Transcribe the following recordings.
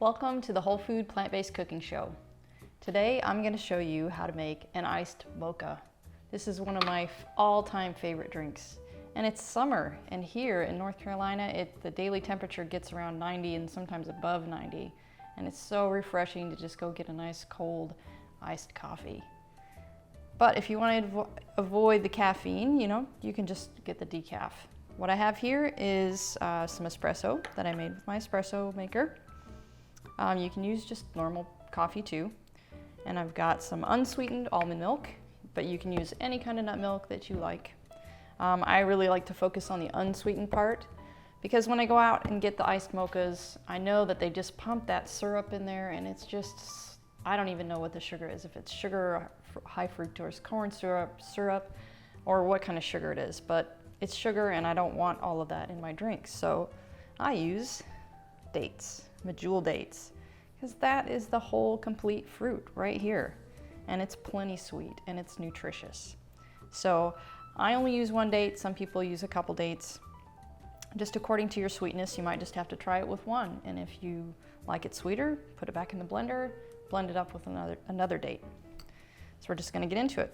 Welcome to the Whole Food Plant-Based Cooking Show. Today I'm going to show you how to make an iced mocha. This is one of my all-time favorite drinks. And it's summer, and here in North Carolina the daily temperature gets around 90 and sometimes above 90. And it's so refreshing to just go get a nice cold iced coffee. But if you want to avoid the caffeine, you can just get the decaf. What I have here is some espresso that I made with my espresso maker. You can use just normal coffee too. And I've got some unsweetened almond milk, but you can use any kind of nut milk that you like. I really like to focus on the unsweetened part because when I go out and get the iced mochas, I know that they just pump that syrup in there and it's just, I don't even know what the sugar is, if it's sugar, high fructose corn syrup, or what kind of sugar it is, but it's sugar and I don't want all of that in my drinks. So I use dates, medjool dates, because that is the whole complete fruit right here. And it's plenty sweet and it's nutritious. So I only use one date. Some people use a couple dates. Just according to your sweetness, you might just have to try it with one. And if you like it sweeter, put it back in the blender, blend it up with another date. So we're just gonna get into it.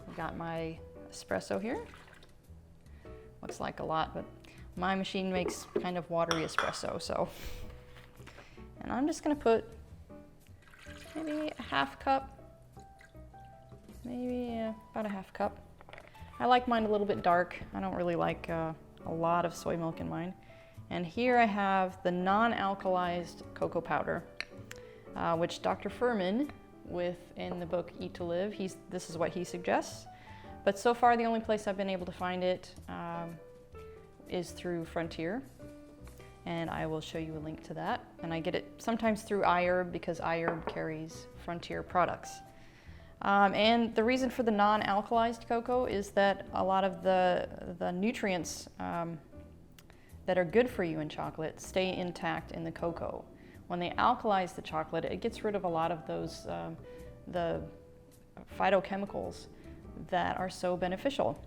I've got my espresso here. Looks like a lot, but my machine makes kind of watery espresso, so. And I'm just gonna put maybe a half cup, about a half cup. I like mine a little bit dark. I don't really like a lot of soy milk in mine. And here I have the non-alkalized cocoa powder, which Dr. Furman, in the book Eat to Live, this is what he suggests. But so far, the only place I've been able to find it is through Frontier, and I will show you a link to that. And I get it sometimes through iHerb because iHerb carries Frontier products. And the reason for the non-alkalized cocoa is that a lot of the nutrients that are good for you in chocolate stay intact in the cocoa. When they alkalize the chocolate, it gets rid of a lot of those the phytochemicals that are so beneficial.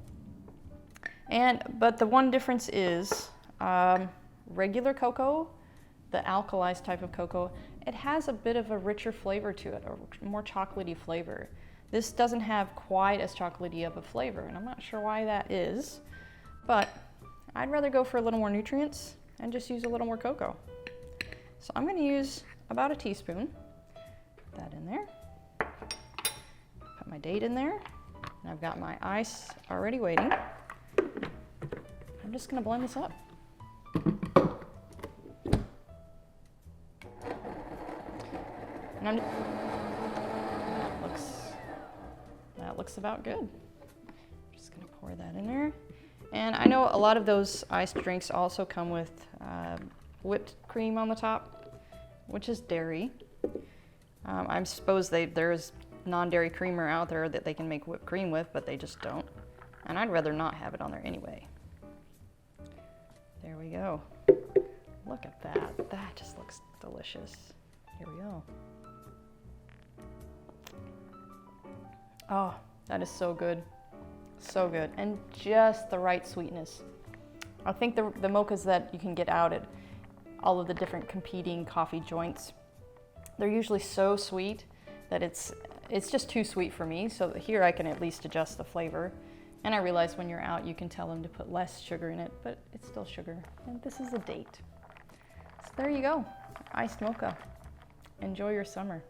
But the one difference is regular cocoa, the alkalized type of cocoa, it has a bit of a richer flavor to it, a more chocolatey flavor. This doesn't have quite as chocolatey of a flavor, and I'm not sure why that is, but I'd rather go for a little more nutrients and just use a little more cocoa. So I'm gonna use about a teaspoon, put that in there, put my date in there, and I've got my ice already waiting. I'm just gonna blend this up. And that looks about good. Just gonna pour that in there. And I know a lot of those iced drinks also come with whipped cream on the top, which is dairy. I suppose there's non-dairy creamer out there that they can make whipped cream with, but they just don't. And I'd rather not have it on there anyway. There we go. Look at that. That just looks delicious. Here we go. Oh, that is so good. So good. And just the right sweetness. I think the mochas that you can get out at all of the different competing coffee joints, they're usually so sweet that it's just too sweet for me. So here I can at least adjust the flavor. And I realize when you're out, you can tell them to put less sugar in it, but it's still sugar. And this is a date. So there you go, iced mocha. Enjoy your summer.